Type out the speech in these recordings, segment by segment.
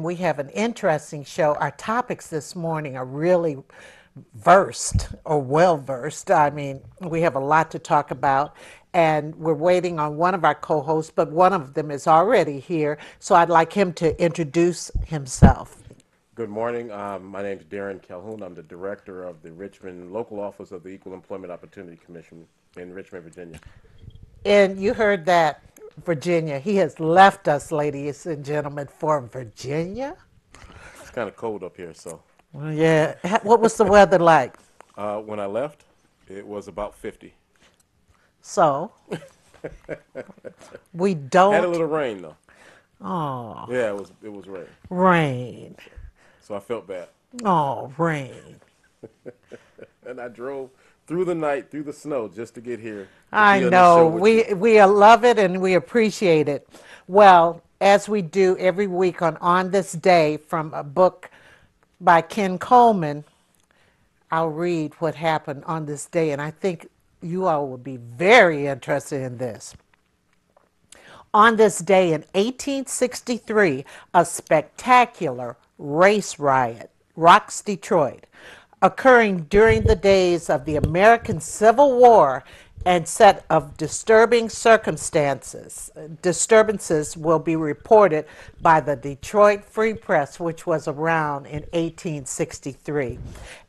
We have an interesting show. Our topics this morning are really versed or well versed. I mean, we have a lot to talk about, and we're waiting on one of our co hosts, but one of them is already here. So I'd like him to introduce himself. Good morning. My name is Darren Calhoun. I'm the director of the Richmond local office of the Equal Employment Opportunity Commission in Richmond, Virginia. And you heard that, Virginia. He has left us, ladies and gentlemen, for Virginia. It's kind of cold up here, so Well, yeah. What was the weather like? when I left, it was about 50. So we Had a don't. little rain though. Oh, Yeah, it was rain, rain. so I felt bad. Oh, rain. And I drove through the night, through the snow, just to get here to I be on this know. show with you. We love it and we appreciate it. Well, as we do every week on This Day from a book by Ken Coleman, I'll read what happened on this day, and I think you all will be very interested in this. On this day in 1863, a spectacular race riot rocks Detroit, occurring during the days of the American Civil War and set of disturbing circumstances. Disturbances will be reported by the Detroit Free Press, which was around in 1863,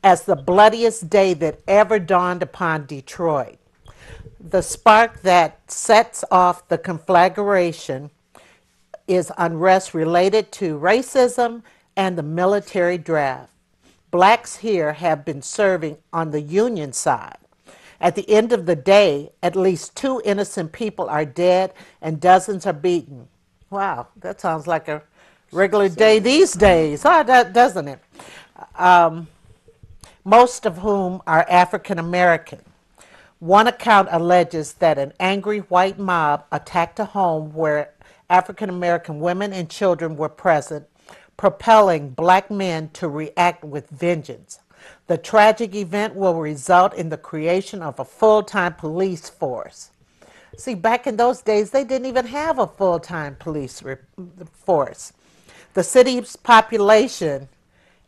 as the bloodiest day that ever dawned upon Detroit. The spark that sets off the conflagration is unrest related to racism and the military draft. Blacks here have been serving on the Union side. At the end of the day, at least 2 innocent people are dead and dozens are beaten. Wow, that sounds like a regular day these days, doesn't it? Most of whom are African American. One account alleges that an angry white mob attacked a home where African American women and children were present, propelling black men to react with vengeance. The tragic event will result in the creation of a full-time police force. See, back in those days, they didn't even have a full-time police force. The city's population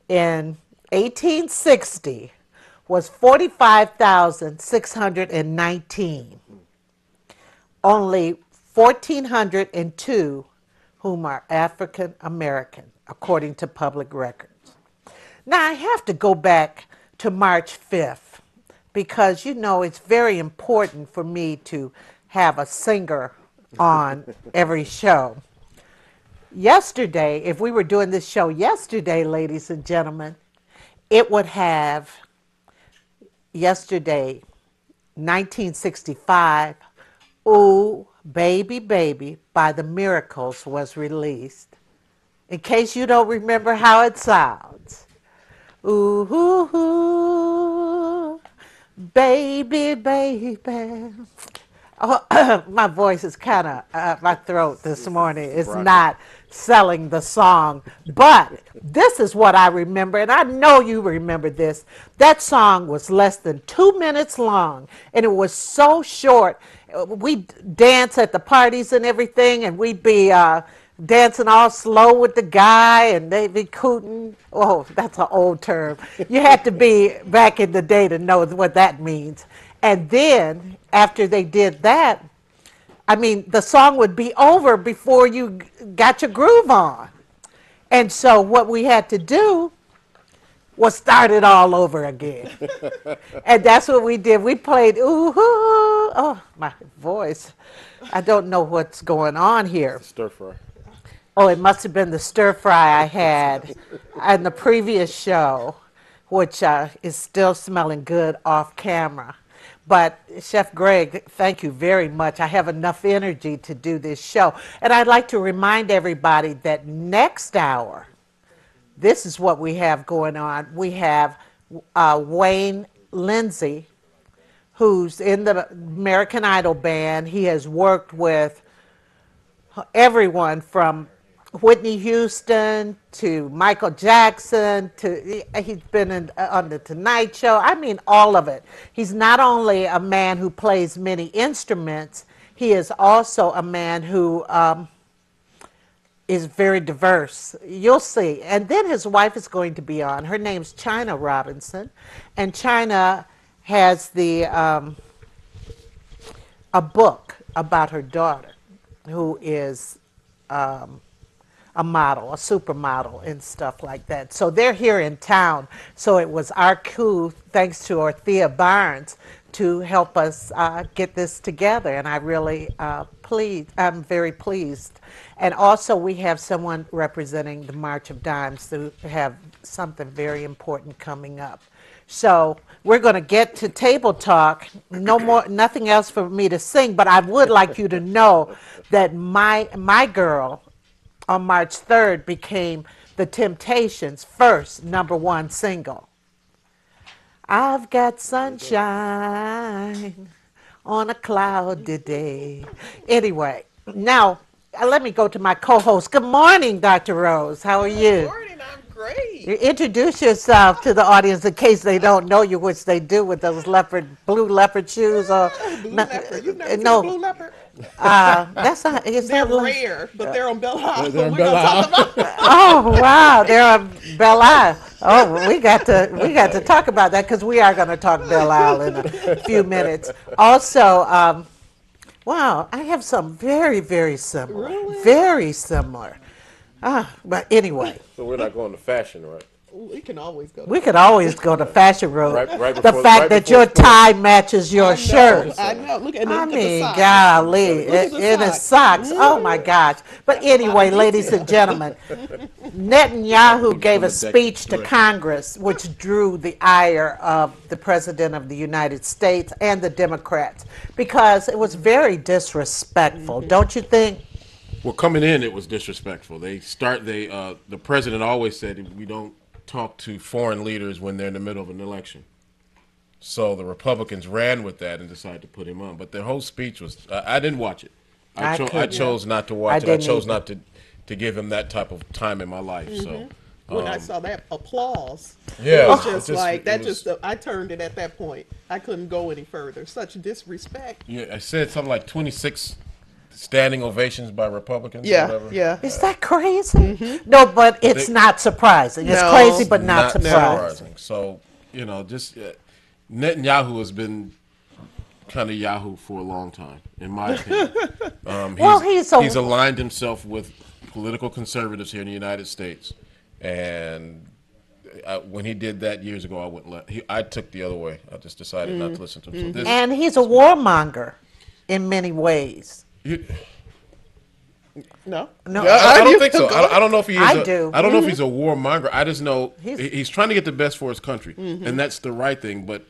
in 1860 was 45,619. Only 1,402 whom are African American, according to public records. Now, I have to go back to March 5th because, you know, it's very important for me to have a singer on every show. Yesterday, if we were doing this show yesterday, ladies and gentlemen, it would have yesterday, 1965, Ooh, Baby, Baby by the Miracles was released. In case you don't remember how it sounds. Ooh, ooh, ooh, baby, baby. Oh, my voice is kind of, my throat this morning is Rocky. not selling the song. But this is what I remember, and I know you remember this. That song was less than 2 minutes long, and it was so short. We'd dance at the parties and everything, and we'd be dancing all slow with the guy, and they'd be cooting. Oh, that's an old term. You had to be back in the day to know what that means. And then after they did that, I mean, the song would be over before you got your groove on. And so what we had to do was start it all over again. And that's what we did. We played, ooh, ooh, oh, my voice. I don't know what's going on here. Stir fry. Oh, it must have been the stir fry I had in the previous show, which is still smelling good off camera. But Chef Greg, thank you very much. I have enough energy to do this show. And I'd like to remind everybody that next hour, this is what we have going on. We have Wayne Lindsay, who's in the American Idol band. He has worked with everyone from Whitney Houston to Michael Jackson to he's been on the Tonight Show. I mean, all of it. He's not only a man who plays many instruments, he is also a man who is very diverse. You'll see. And then his wife is going to be on. Her name's China Robinson. And China has a book about her daughter, who is a model, a supermodel, and stuff like that. So they're here in town. So it was our coup, thanks to Orthea Barnes, to help us get this together. And I really I'm very pleased. And also we have someone representing the March of Dimes who have something very important coming up. So we're going to get to table talk. No more, nothing else for me to sing, but I would like you to know that my girl on March 3rd became the Temptations' first #1 single. I've got sunshine on a cloudy day. Anyway, now let me go to my co-host. Good morning, Dr. Rose. How are you? Good morning, I'm great. You introduce yourself to the audience in case they don't know you, which they do with those blue leopard shoes. Or Blue leopard. You've never no, seen blue leopard? That's not. It's They're not like, rare, but they're on Belle Isle. They're on We're Belle gonna talk about oh wow, they're on Belle Isle. Oh, we got to talk about that because we are going to talk Belle Isle in a few minutes. Also, wow, I have some very, very similar. Really? Very similar. But anyway, So we're not going to fashion, right? We can always go. we could always go to Fashion Road. Right The before- fact right that before your sports. tie matches your shirt. I know. Look at I the mean, socks. golly, Look at the in his socks. socks. Oh my gosh. But anyway, ladies and gentlemen, Netanyahu gave a speech to Congress which drew the ire of the President of the United States and the Democrats because it was very disrespectful, don't you think? Well, coming in, it was disrespectful. The president always said we don't talk to foreign leaders when they're in the middle of an election. So the Republicans ran with that and decided to put him on. But the whole speech was, I didn't watch it. I chose not to watch it. I didn't chose either. not to give him that type of time in my life. So When I saw that applause, yeah, it was it just just- like it that. was- I turned it at that point. I couldn't go any further. Such disrespect. yeah, I said something like 26 standing ovations by Republicans. or Yeah, whatever. yeah. Is that crazy? No, but it's not surprising. It's No. crazy, but not surprising. surprising. So just Netanyahu has been kind of Yahoo for a long time, in my opinion. Well, he's aligned himself with political conservatives here in the United States, and when he did that years ago, I wouldn't I took the other way. I just decided not to listen to him. So this, And he's a warmonger in many ways. No, No, I don't think so. I don't know if he is. I do. I don't know if he's a warmonger. I just know He's- he's trying to get the best for his country, and that's the right thing. But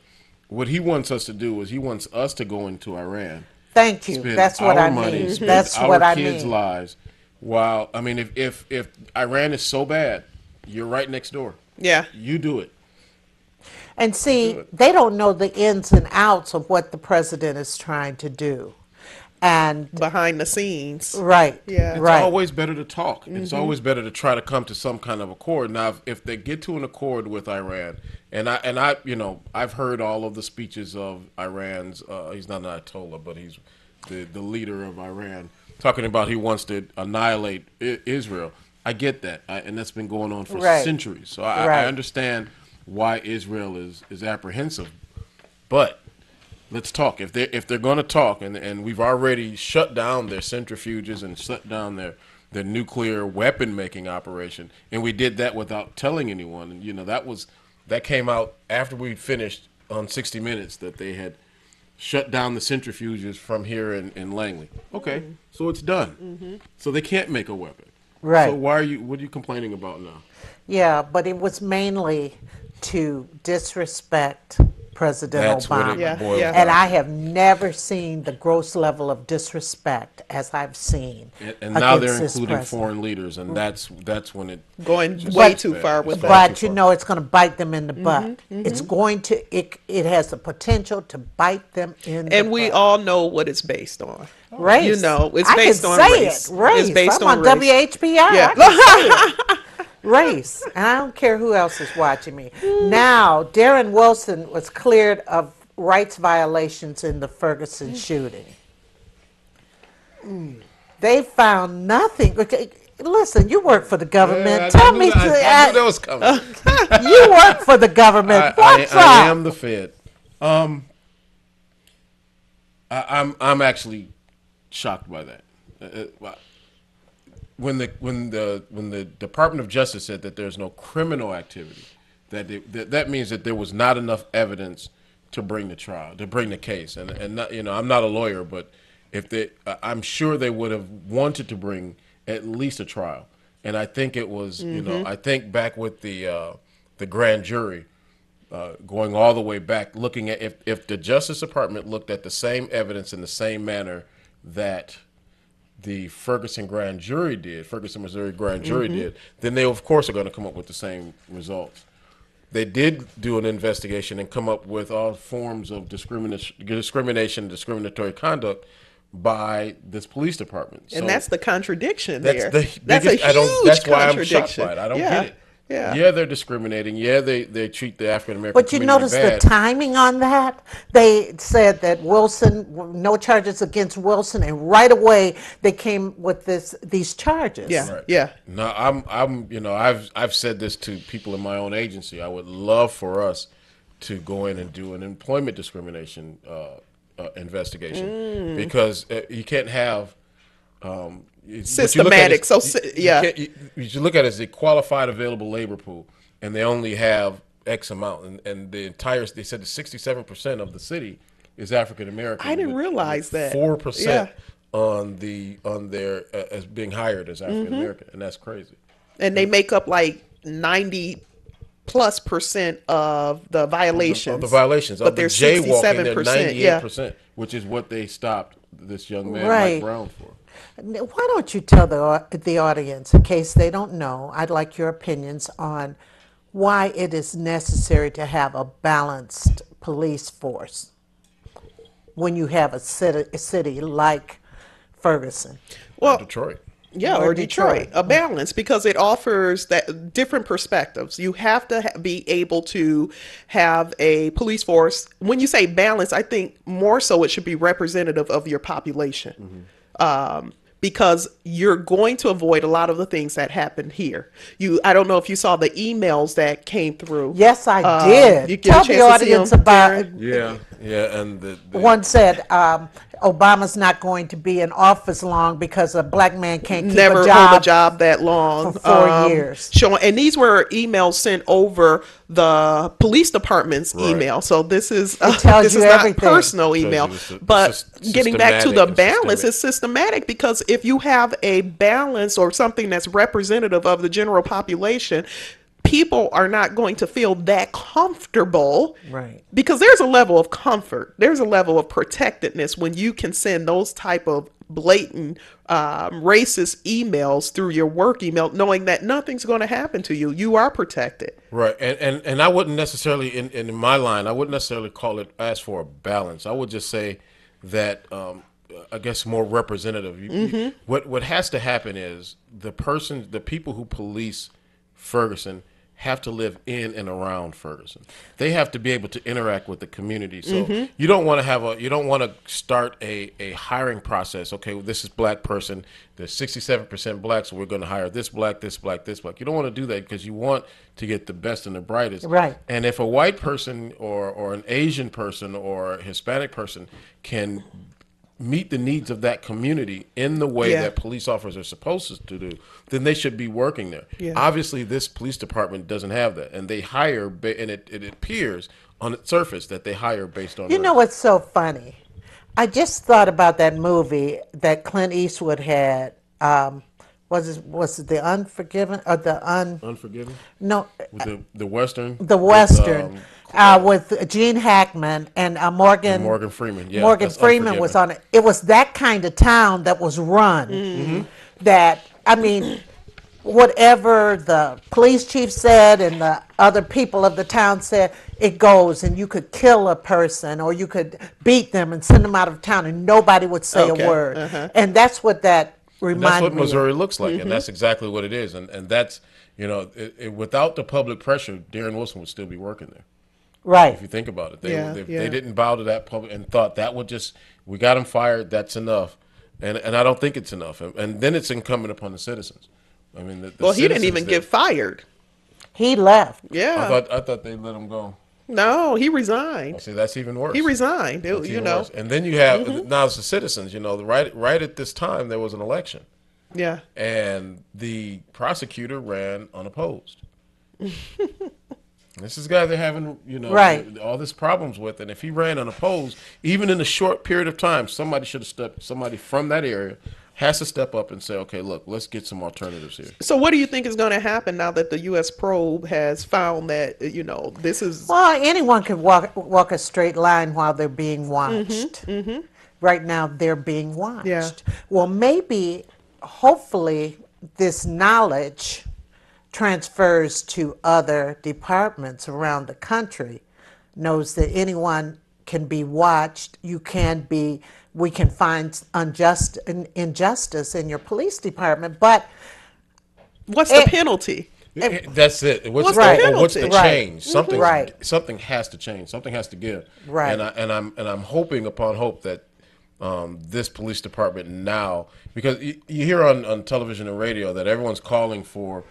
what he wants us to do is he wants us to go into Iran, Thank you. spend That's what our I money, mean. spend That's our what I kids' mean. lives. While if Iran is so bad, you're right next door. yeah. You do it. And see, they don't know the ins and outs of what the president is trying to do. And Behind the scenes. right, Yeah. It's right. Always better to talk. It's always better to try to come to some kind of accord. Now, if they get to an accord with Iran, and I've heard all of the speeches of Iran's. He's not an Ayatollah, but he's the leader of Iran, talking about he wants to annihilate Israel. I get that, and that's been going on for Right. centuries. So Right. I understand why Israel is apprehensive, but. Let's talk. If they're going to talk, and we've already shut down their centrifuges and shut down their nuclear weapon making operation, and we did that without telling anyone. And that came out after we finished on 60 Minutes that they had shut down the centrifuges from here in Langley. Okay, so it's done. So they can't make a weapon. Right. So what are you complaining about now? Yeah, but it was mainly to disrespect President That's what Obama. it boils Yeah. down And to. I have never seen the gross level of disrespect as I've seen. And now they're against this including president. foreign leaders, and that's when it Going just way gets too bad. far with It's that. bad. But too you far. know it's going to bite them in the butt. It's going to. It has the potential to bite them in the And we butt. all know what it's based on. Race. You know, it's I based can on say race. It. Race. It's based I'm on on race. WHBI. Yeah. I can say it. Race. And I don't care who else is watching me. Now, Darren Wilson was cleared of rights violations in the Ferguson shooting. They found nothing. Okay, Listen, you work for the government. Yeah, Tell me, I knew that was coming. you work for the government. What's I up? am the Fed. I'm actually shocked by that. When the Department of Justice said that there's no criminal activity, that means that there was not enough evidence to bring the trial, to bring the case. And not, I'm not a lawyer, but I'm sure they would have wanted to bring at least a trial. And I think it was, I think back with the grand jury, going all the way back, looking at if the Justice Department looked at the same evidence in the same manner that the Ferguson, Missouri grand jury did, then they of course are going to come up with the same results. They did do an investigation and come up with all forms of discrimination, discriminatory conduct by this police department. And that's the contradiction that's there. The That's biggest, a huge that's why I'm contradiction. shocked by it. I don't Yeah. get it. Yeah. Yeah, they're discriminating. Yeah, they treat the African American But you community notice bad. the timing on that? They said that Wilson, no charges against Wilson, and right away they came with these charges. Yeah. Right. Yeah. No, I've said this to people in my own agency. I would love for us to go in and do an employment discrimination investigation because you can't have Systematic. You should look at it as the qualified available labor pool, and they only have X amount, and they said that 67% of the city is African American. I didn't realize that. 4% on their as being hired as African American, and that's crazy. And they make up like 90+% of the violations. Of the violations, but of the they're jaywalking, they're 67%. 98%, which is what they stopped this young man Right. Mike Brown for. Why don't you tell the audience, in case they don't know, I'd like your opinions on why it is necessary to have a balanced police force when you have a city like Ferguson. Well, Detroit. yeah, Or or Detroit. Detroit. A balance, because it offers that different perspectives. You have to be able to have a police force. When you say balance, I think more so it should be representative of your population. Because you're going to avoid a lot of the things that happened here. I don't know if you saw the emails that came through. Yes, I did. You get a Tell chance the to see audience them, about Darren? Yeah, and One said Obama's not going to be in office long because a black man can't keep Never a job. hold a job that long. for 4 years. And these were emails sent over the police department's Right. email. So this is tells this you is not everything. personal Tells you email. it's But getting back to the systematic and balance, systemic. it's systematic, because if you have a balance or something that's representative of the general population, people are not going to feel that comfortable. Right. Because there's a level of comfort, there's a level of protectedness when you can send those type of blatant racist emails through your work email, knowing that nothing's going to happen to you. You are protected. Right, and I wouldn't necessarily in my line, I wouldn't necessarily ask for a balance. I would just say that I guess more representative. What has to happen is the people who police Ferguson have to live in and around Ferguson. They have to be able to interact with the community. So you don't want to start a hiring process. Okay, well, this is black person. There's 67% black, so we're going to hire this black, this black, this black. You don't want to do that because you want to get the best and the brightest. Right. And if a white person or an Asian person or a Hispanic person can meet the needs of that community in the way Yeah. that police officers are supposed to do, then they should be working there. Yeah. Obviously, this police department doesn't have that, and they hire, and it appears on its surface that they hire based on. You know what's so funny? I just thought about that movie that Clint Eastwood had. Was it The Unforgiven or Unforgiven No, with the Western. the Western with Gene Hackman and Morgan Freeman. Yeah, Morgan that's Freeman was on it. It was that kind of town that was run. That, I mean, whatever the police chief said and the other people of the town said, it goes, and you could kill a person or you could beat them and send them out of town and nobody would say Okay, a word. And that's what that And that's reminded what me of. Missouri looks like, and that's exactly what it is. And that's, without the public pressure, Darren Wilson would still be working there. Right. If you think about it, they Yeah. didn't bow to that public and thought that would we got him fired, that's enough. And I don't think it's enough. And then it's incumbent upon the citizens. I mean, the Well, he didn't citizens even there- get fired. He left. Yeah. I thought they let him go. No, he resigned. See, that's even worse. He resigned. That's You even know. worse. And then you have now it's the citizens. You know, right at this time there was an election, Yeah. and the prosecutor ran unopposed. This is a guy they're having, you know, Right. all this problems with, and if he ran unopposed, even in a short period of time, somebody should have stepped. Somebody from that area has to step up and say, okay, look, let's get some alternatives here. So what do you think is going to happen now that the U.S. probe has found that, this is... Well, anyone could walk a straight line while they're being watched. Right now, they're being watched. Yeah. Well, maybe, hopefully, this knowledge transfers to other departments around the country, knows that anyone can be watched. We can find injustice in your police department, but What's the penalty? That's it. What's the or what's the penalty? Right. change? Something, Right. something has to change. Something has to give. Right. And I'm hoping upon hope that this police department now, because you hear on television and radio that everyone's calling for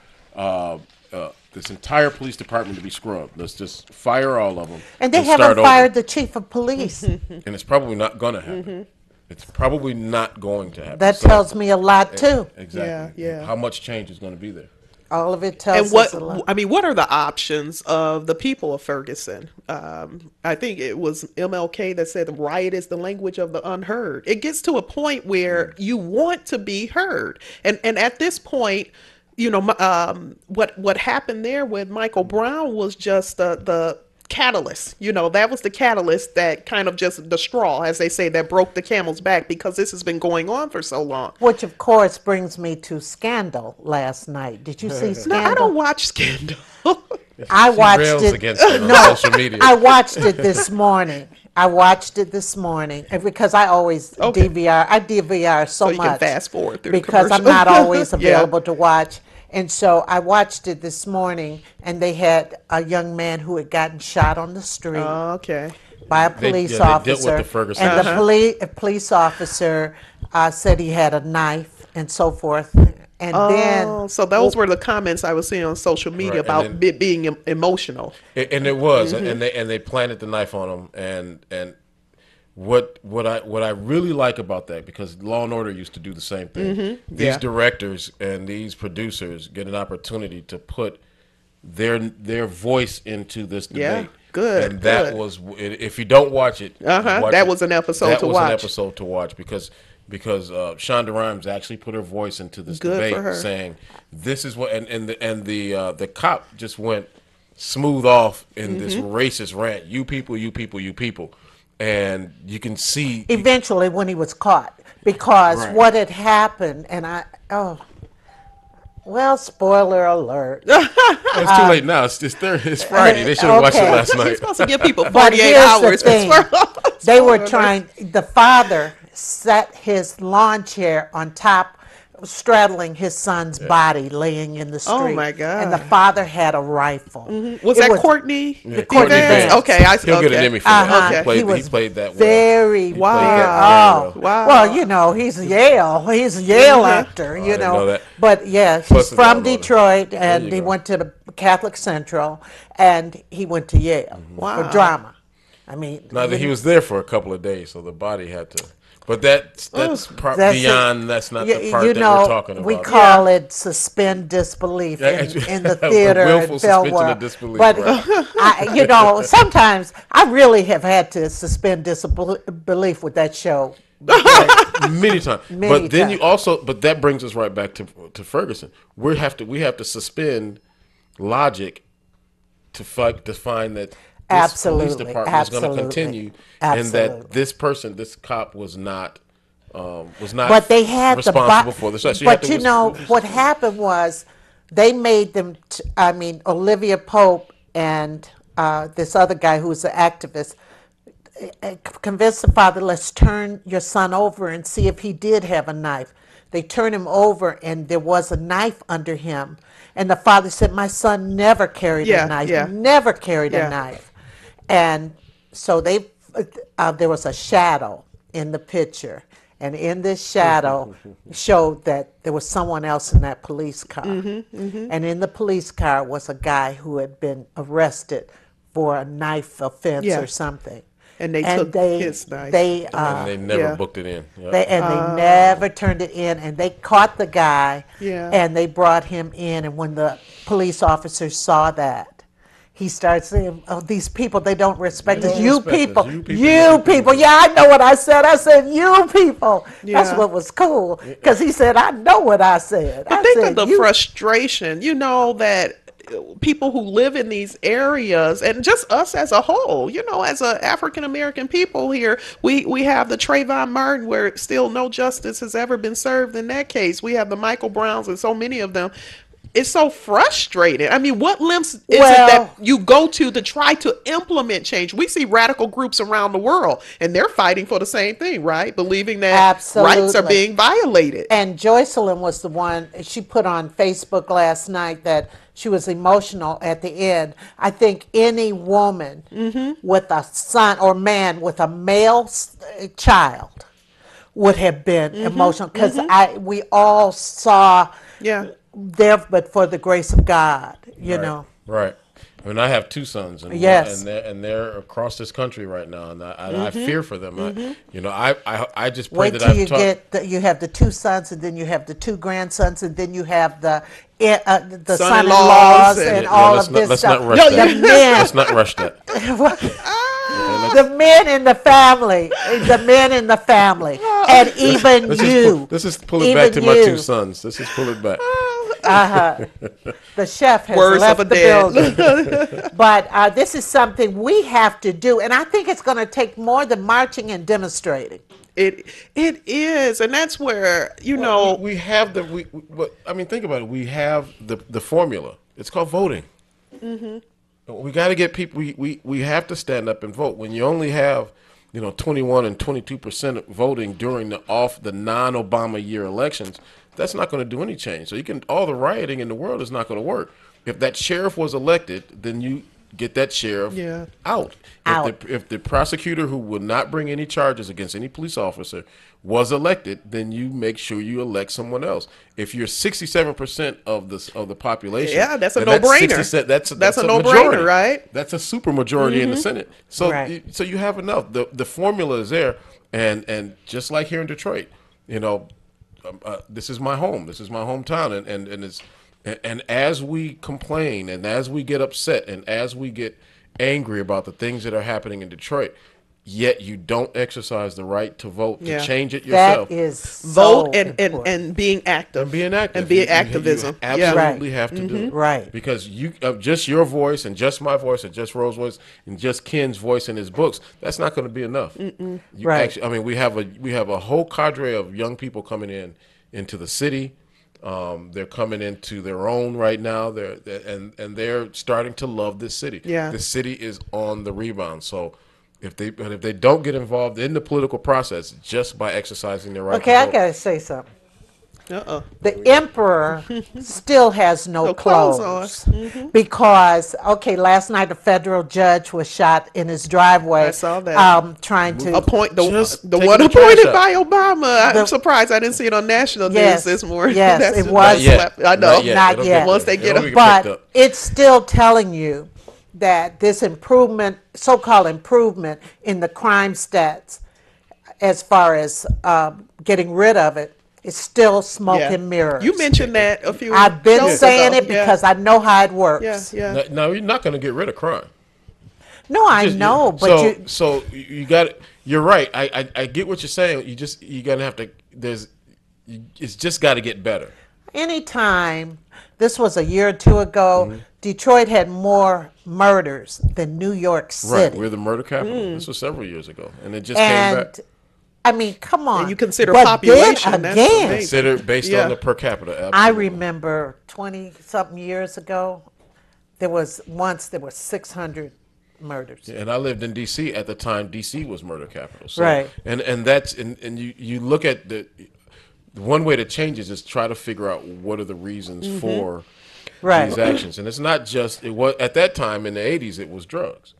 this entire police department to be scrubbed. Let's just fire all of them. and they and start haven't over. fired the chief of police. And it's probably not going to happen. It's probably not going to happen. That So- tells me a lot too. Exactly. Yeah. How much change is going to be there? All of it tells And us a lot. what are the options of the people of Ferguson? I think it was MLK that said the riot is the language of the unheard. It gets to a point where you want to be heard. And at this point, what happened there with Michael Brown was just the catalyst. That was the catalyst that kind of just the straw, as they say, that broke the camel's back, because this has been going on for so long. Which, of course, brings me to Scandal last night. Did you see Scandal? No, I don't watch Scandal. I She watched rails it. against it on No, social media. I watched it this morning. And because I always Okay. DVR. I DVR so you much. can fast forward through the because I'm commercial. not always Yeah. available to watch. And so I watched it this morning, and they had a young man who had gotten shot on the street Okay. by a They- police yeah, they dealt officer. with the Ferguson And Uh-huh. the police officer said he had a knife and so forth. And then, So those were the comments I was seeing on social media Right, and about then- it being emotional. And it was, and they planted the knife on him, and what I really like about that, because Law and Order used to do the same thing. These Yeah. directors and these producers get an opportunity to put their voice into this Yeah, debate. good, And that good. was, if you don't watch it, watch that it. was an episode That to was an watch. episode to watch because Shonda Rhimes actually put her voice into this Good for debate, her. saying this is what, and the cop just went smooth off in this Mm-hmm. racist rant. You people, you people, you people, and you can see. eventually when he was caught, because Right. what had happened, and well, spoiler alert. It's too late now. It's Friday. They should have watched it Okay. last You're night. supposed to give people But 48 here's the hours. thing. before- They were trying, the father set his lawn chair on top, straddling his son's body laying in the street. Oh, my God. And the father had a rifle. Was It that Courtney? Courtney Vance. Okay, He'll get an okay. Emmy for that. Uh-huh. He was played that well. very He played that Oh, very well. Wow. well, you know, he's a Yale actor, I you didn't know that. But yeah, Plus he's the from downloader. Detroit, you and he go. went to the Catholic Central, and he went to Yale Wow. for drama. I mean, Now that he was there for a couple of days, so the body had to. But that's that's beyond. it. That's not You- the part you that know, we're talking about. we call it suspend disbelief in the theater Willful and film suspension world. of disbelief, But right. sometimes I really have had to suspend disbelief with that show. Many times. Many But then times. you also, but that brings us right back to Ferguson. We have to suspend logic to find that this police Absolutely, department is going to absolutely, continue, and absolutely. that this cop was not But they had responsible for this. So you have But to you know what happened was they made them. Olivia Pope and this other guy who was an activist convinced the father, let's turn your son over and see if he did have a knife. They turned him over, and there was a knife under him. And the father said, my son never carried Yeah, a knife, yeah. never carried Yeah. a knife. And so there was a shadow in the picture. and in this shadow showed that there was someone else in that police car. And in the police car was a guy who had been arrested for a knife offense Yeah. or something. And they took his knife. They, And they never yeah. booked it in. Yep. they never turned it in, and they caught the guy, Yeah. and they brought him in. And when the police officers saw that, he starts saying, "Oh, these people, they don't respect They us. don't You respect us. people, You people, you you people. people." Yeah, I know what I said. I said, you people. That's Yeah. what was cool, because he said, I know what I said. But I think said, of the "You frustration, you know, that people who live in these areas, and just us as a whole, you know, as a African American people here, we have the Trayvon Martin, where still no justice has ever been served in that case. We have the Michael Browns and so many of them. It's so frustrating. I mean, what limbs is it Well- that you go to try to implement change? We see radical groups around the world, and they're fighting for the same thing, right? Believing that rights are Absolutely. being violated. And Joycelyn was the one, she put on Facebook last night that she was emotional at the end. I think any woman with a son or man with a male child would have been emotional, because we all saw Yeah. there but for the grace of God, you know. Right. I mean, I have two sons, and Yes. and they're across this country right now, and I fear for them. I just pray Wait that till you I've taught. get you have the two sons, and then you have the two grandsons, and then you have the Son-in-laws son-in-laws and- and Yeah, all let's of not- this let's stuff. not rush The that. men, Let's not rush that. the men in the family, the men in the family, and even you. Let's just pull it back to even my you. two sons. Let's just pull it back. The chef has Words left of a the dead. building. But this is something we have to do, and I think it's going to take more than marching and demonstrating. It is, and that's where you know. We have I mean, think about it. We have the formula. It's called voting. We got to get people. We have to stand up and vote. When you only have 21 and 22% voting during the non-Obama year elections, that's not going to do any change. So all the rioting in the world is not going to work. If that sheriff was elected, then you get that sheriff Yeah. out. Out. If the prosecutor who would not bring any charges against any police officer was elected, then you make sure you elect someone else. If you're 67% of the population, Yeah, that's a then no-brainer. 60 That's a majority. no-brainer, right? That's a super majority in the Senate. So Right. so you have enough. The formula is there, and just like here in Detroit, this is my home. This is my hometown, and it's and as we complain and as we get upset and as we get angry about the things that are happening in Detroit, yet you don't exercise the right to vote Yeah. to change it yourself. That is so Vote and important. being active. And being active. And being You activism. You Yeah. absolutely Right. have to do it. Right. Because just your voice and just my voice and just Rose's voice and just Ken's voice in his books, that's not going to be enough. You Right. Actually, I mean, we have a whole cadre of young people coming into the city. They're coming into their own right now. They're starting to love this city. Yeah. The city is on the rebound. So if they don't get involved in the political process just by exercising their right Okay, to I vote, got to say something. Uh-oh. The emperor still has no No clothes clothes, because last night a federal judge was shot in his driveway. I saw that. Trying to Appoint the Just the taking one the trash appointed out. by Obama. The- I'm surprised I didn't see it on national news Yes, this morning. yes, That's it just- was. Not yet. I know. Not yet. Not It'll yet. get Once they get it'll a- picked but up. it's still telling you that this improvement, so-called improvement in the crime stats, as far as getting rid of it, is still smoke Yeah. and mirrors. You mentioned that a few. I've been shows saying ago. it because I know how it works. Yeah. No, you're not going to get rid of crime. No, I Just- know, but so you, so you got it. You're right. I get what you're saying. You're gonna have to. It's just got to get better. anytime, this was a year or two ago, Mm-hmm. Detroit had more murders than New York City. Right. We're the murder capital. This was several years ago, and it just came and back. I mean, come on. And you consider But population, Then that's again, amazing. Considered based Yeah. on the per capita. Absolutely. I remember 20-something years ago, there were 600 murders. And I lived in D.C. at the time. D.C. was murder capital. So, Right. And that's and you look at the one way to change it is try to figure out what are the reasons for Right. these actions. And it's not just it was at that time in the 80s it was drugs.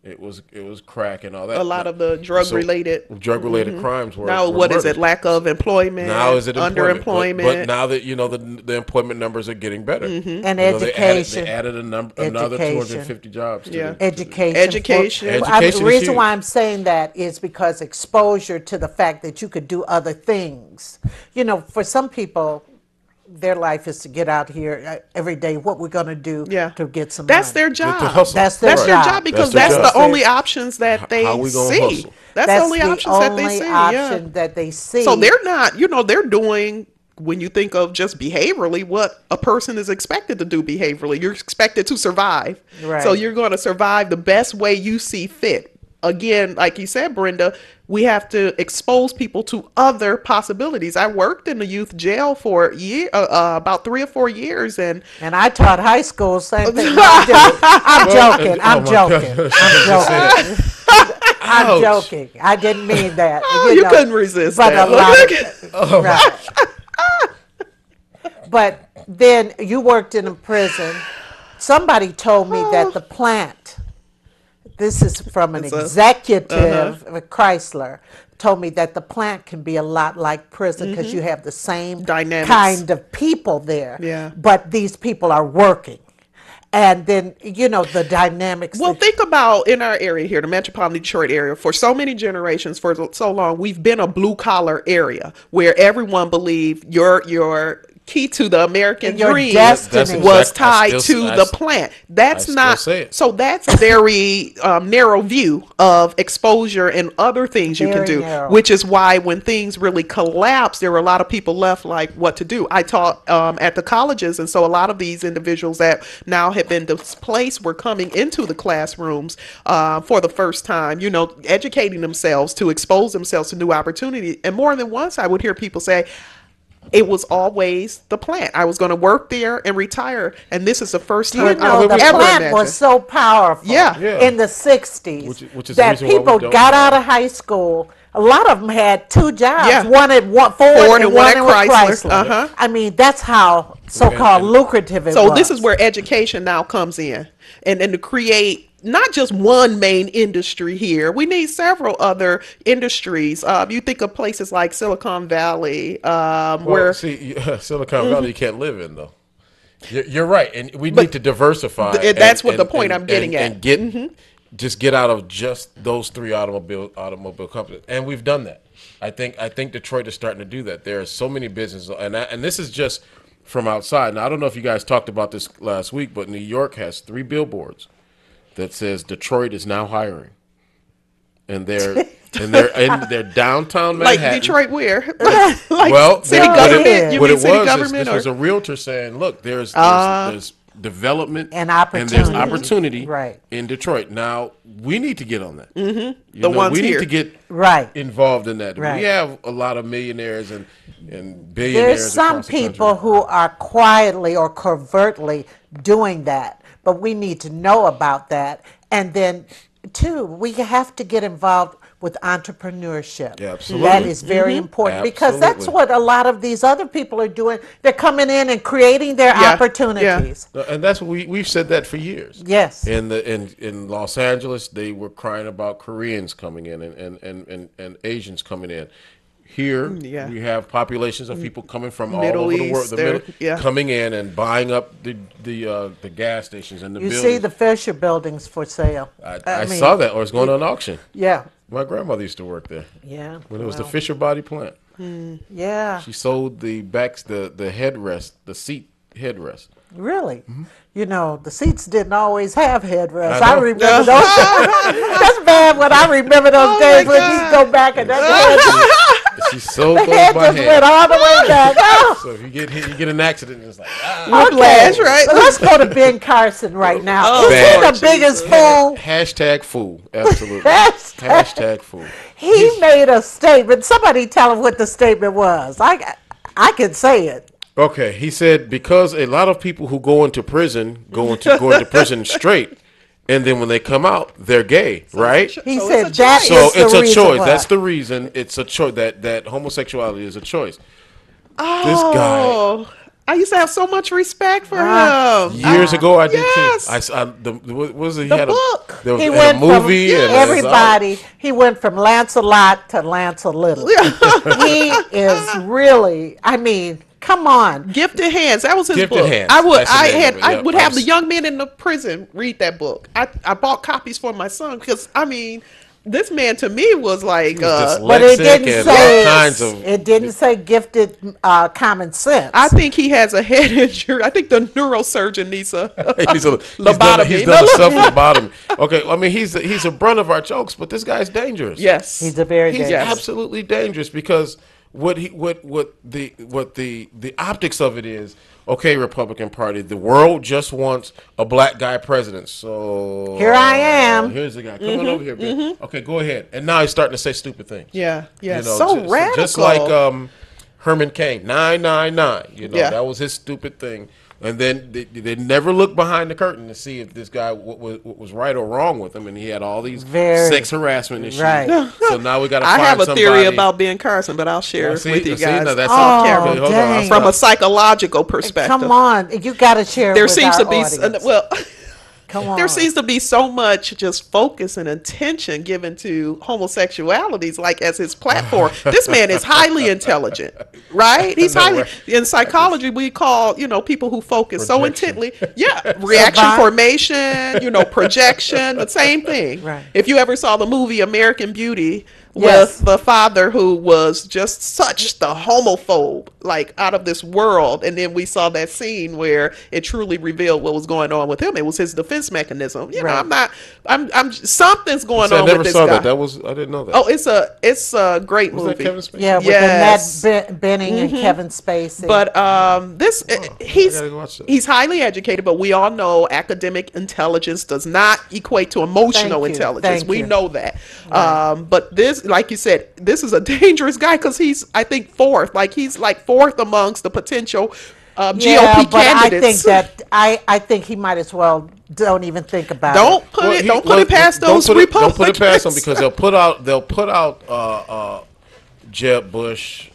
It was crack and all that. A lot of the drug-related crimes were now. were What is it? murders. Lack of employment. Now is it underemployment? But now that the employment numbers are getting better, And You know, education. they added another Education. 250 jobs. To Yeah. the, Education. Education. Education The is reason huge. why I'm saying that is because exposure to the fact that you could do other things. You know, for some people, their life is to get out here every day. What we're going to do Yeah. to get some That's money. their job. To hustle. That's their That's their job. job because That's their that's the job. only options that they How we gonna see. hustle? That's the only options that they only see. option Yeah. that they see. So they're not, they're doing, when you think of just behaviorally, what a person is expected to do behaviorally. You're expected to survive. Right. So you're going to survive the best way you see fit. Again, like you said, Brenda, we have to expose people to other possibilities. I worked in the youth jail for about 3 or 4 years, and And I taught high school, same thing. I'm joking. oh I'm my joking. God. I'm joking. I'm Ouch. joking. I didn't mean that. you couldn't resist but that. a lot of, right. But then you worked in a prison. Somebody told me that the plant, this is from an It's a- executive of Chrysler, told me that the plant can be a lot like prison because you have the same Dynamics. kind of people there. Yeah. But these people are working. And then, the dynamics. Well, that- think about in our area here, the metropolitan Detroit area, for so many generations, for so long, we've been a blue collar area where everyone believed your key to the American Your dream destiny. was That's exact- I tied still- to I the s- plant. That's I not, still say it. so that's very narrow view of exposure and other things you can Very do, narrow. which is why when things really collapsed, there were a lot of people left like what to do. I taught at the colleges, and so a lot of these individuals that now have been displaced were coming into the classrooms for the first time, educating themselves to expose themselves to new opportunity. And more than once, I would hear people say, it was always the plant. I was going to work there and retire, and this is the first You time know, I the would ever plant imagine. was so powerful Yeah. Yeah. in the 60s Which is the that reason why we people don't got have- out of high school. A lot of them had 2 jobs. Yeah. One at Ford and one at Chrysler. Uh-huh. I mean, that's how so-called And- lucrative it So was. this is where education now comes in, and to create not just one main industry here. We need several other industries. You think of places like Silicon Valley, Well, where see, Silicon Valley you can't live in though. You're right, and we need to diversify. that's what the point I'm getting at. And get just get out of just those 3 automobile companies, and we've done that. I think Detroit is starting to do that. There are so many businesses, and this is just from outside. Now I don't know if you guys talked about this last week, but New York has 3 billboards that says Detroit is now hiring, and they're in their downtown like Manhattan. Detroit, where like Well, city but government. it You what mean it city was government? is this or? was a realtor saying, "Look, there's development And there's opportunity. opportunity Right. in Detroit." Now we need to get on that. The ones we here. need to get Right. involved in that. Right. We have a lot of millionaires and billionaires. There's some across the country. people who are quietly or covertly doing that, but we need to know about that. And then, too, we have to get involved with entrepreneurship. Yeah, absolutely. That is very important because that's Absolutely. what a lot of these other people are doing. They're coming in and creating their Yeah, opportunities. No, and that's what we've said that for years. Yes. In Los Angeles, they were crying about Koreans coming in and Asians coming in. Here, Yeah. we have populations of people coming from Middle all over the world, East, they're- yeah. coming in and buying up the gas stations and the You buildings. see the Fisher buildings for sale. I mean, saw that, or it's going on auction. Yeah. My grandmother used to work there Yeah. when it was the well, Fisher Body plant. Yeah. She sold the headrest, the seat headrest. Really? You know, the seats didn't always have headrests. I I, know. remember those. That's bad when I remember those Oh, days my when God. you go back and that She sold the those head by just went hand. all the way back. Oh, So if you get hit, you get an accident, it's like, Whiplash, right? Let's go to Ben Carson right now. Oh, Is he Lord the biggest Jesus. fool? hashtag fool. Absolutely. Hashtag- fool. He made a statement. Somebody tell him what the statement was. I can say it. Okay, he said because a lot of people who go into prison go into prison straight, and then when they come out, they're gay, right? He So said it's a that choice. So is the it's a reason choice. why. That's the reason. It's a choice that homosexuality is a choice. Oh, This guy. I used to have so much respect for him. Years ago, I did yes. too. What was it? He The had book. There was He a went movie. from And everybody. He went from Lancelot to Lancelot. He is really. I mean, come on. Gifted Hands. That was his Gifted book. Hands. I would. That's the I name had. of it. I Yep. would have the young men in the prison read that book. I bought copies for my son because I mean, this man to me was like. But it didn't and say. all kinds of. It didn't say gifted common sense. I think he has a head injury. I think the neurosurgeon needs a He's done lobotomy. a self lobotomy. Okay, I mean he's a brunt of our jokes, but this guy's dangerous. Yes, He's a very He's dangerous. absolutely dangerous because what the optics of it is, okay, Republican Party, the world just wants a black guy president. So Here I am. Here's the guy. Come on over here, man. Okay, go ahead. And now he's starting to say stupid things. Yeah, yeah. You know, So just, radical. just like Herman Cain, 999. You know, Yeah. that was his stupid thing. And then they never looked behind the curtain to see if this guy what was right or wrong with him, and he had all these sex harassment issues. Right. So now we got to I find have a somebody. theory about Ben Carson, but I'll share Oh, it see, with you see, guys now that's off Oh, camera. okay, hold on, dang. From a psychological perspective. Come on, you got to share. It There with seems our to be audience. well. Come on. There seems to be so much just focus and attention given to homosexualities, like as his platform. This man is highly intelligent, right? He's No, highly right. in psychology. We call people who focus so Projection. intently. Yeah, reaction Savant. formation. Projection. The same thing. Right. If you ever saw the movie American Beauty. Yes. With the father who was just such the homophobe, like out of this world, and then we saw that scene where it truly revealed what was going on with him. It was his defense mechanism. Right. I'm something's going See, I on never with this saw guy. that. I didn't know that. Oh, it's a great was that movie. Kevin Spacey? Yeah, with Yes. the Matt Benning and Kevin Spacey. But this he's gotta go watch that. he's highly educated, but we all know academic intelligence does not equate to emotional Thank you. intelligence. Thank We you. know that. But this, like you said, this is a dangerous guy because he's, I think, fourth. Like he's like fourth amongst the potential yeah, GOP but I think candidates. that I think he might as well don't even think about Don't it. put Well, it. he- Don't put well, it past those don't put it- Republicans. Don't put it past them because they'll put out Jeb Bush,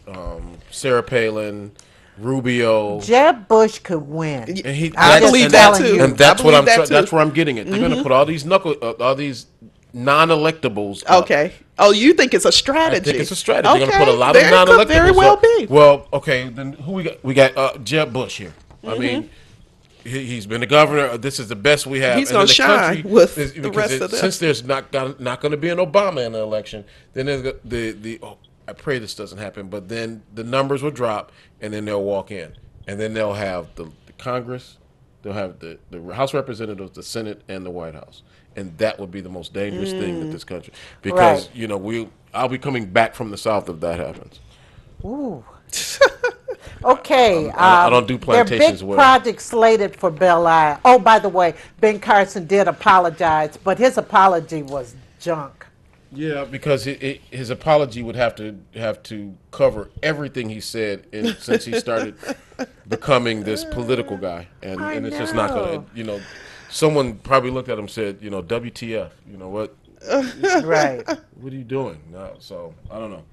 Sarah Palin, Rubio. Jeb Bush could win. And he, I that's- believe and that that's- too. And that's I what believe I'm. that too. That's where I'm getting it. They're going to put all these all these non-electables. up. Okay. Oh, you think it's a I strategy? think it's a strategy. They're going to Okay. put a lot There of could non-electables. very well up. be. Well, okay. Then who we got? We got Jeb Bush here. I mean. He's been the governor. This is the best we have. He's And gonna in the shine country, with is- the because rest of them. Since there's not going to be an Obama in the election, then there's the I pray this doesn't happen, but then the numbers will drop, and then they'll walk in, and then they'll have the Congress, they'll have the House of Representatives, the Senate, and the White House, and that would be the most dangerous thing in this country because Right. I'll be coming back from the South if that happens. Ooh. Okay. I don't do plantations There are big well. projects slated for Belle Isle. Oh, by the way, Ben Carson did apologize, but his apology was junk. Yeah, because his apology would have to cover everything he said since he started becoming this political guy, and it's just not know. going to. Someone probably looked at him and said, WTF? You know what? Right. What are you doing? No, so I don't know.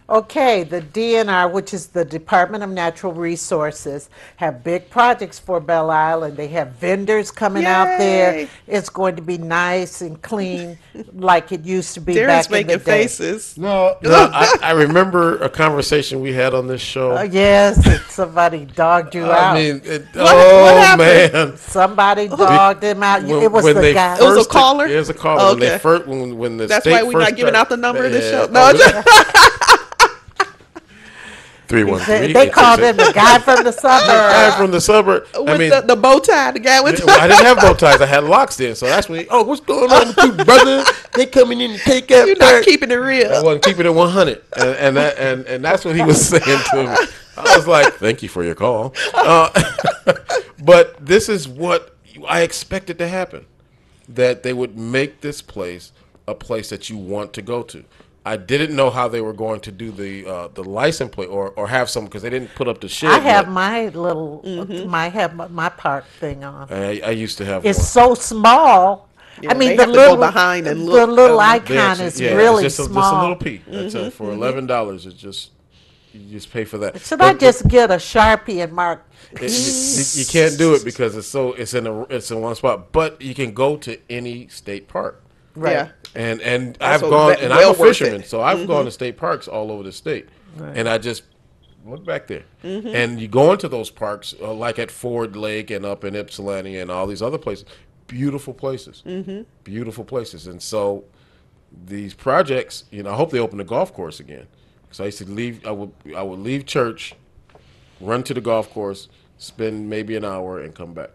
Okay, the DNR, which is the Department of Natural Resources, have big projects for Belle Isle, and they have vendors coming out there. Yay. It's going to be nice and clean like it used to be Darren's back in the making day. faces. No, I remember a conversation we had on this show. Yes, somebody dogged you out. I mean, what happened? man. Somebody dogged him out. It was When the they guy. It was a first- caller? It was a caller. When they Okay. first, when the That's state why we're first not giving out the number of this yeah. show. No, Oh, 313. They called him the guy from the guy suburb. from the suburb. with I mean, the bow tie, the guy with I didn't have bow ties. I had locks then. So that's when, what's going on with you, brother? They coming in to take that You're back. not keeping it I real. wasn't keeping it 100. And that's what he was saying to me. I was like, thank you for your call. But this is what I expected to happen, that they would make this place a place that you want to go to. I didn't know how they were going to do the license plate or have some, because they didn't put up the shed I have yet. my little, my park thing on. I used to have It's one. so small. Yeah, I mean, they the have to go little behind and the look. little They icon actually- is yeah, really it's just small. a little P. That's it. For $11, it's just You just pay for that. Should I just get a Sharpie and mark You can't do it because it's in one spot. But you can go to any state park. Right. Yeah. And That's I've gone, and I'm a worth fisherman, it. so I've gone to state parks all over the state, and I just look back there. And you go into those parks, like at Ford Lake and up in Ypsilanti and all these other places, beautiful places, beautiful places. And so these projects, I hope they open the golf course again, because I used to leave. I would leave church, run to the golf course, spend maybe an hour, and come back.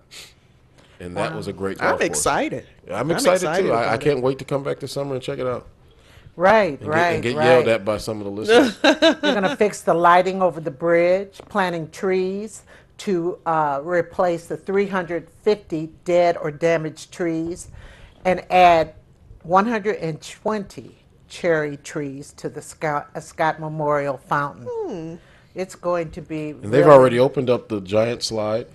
And that was a great golf I'm course. excited. I'm excited too. I about can't wait to come back this summer and check it out. Right, And get yelled at by some of the listeners. We're going to fix the lighting over the bridge, planting trees to replace the 350 dead or damaged trees, and add 120 cherry trees to the Scott Memorial Fountain. It's going to be. And they've already opened up the giant slide.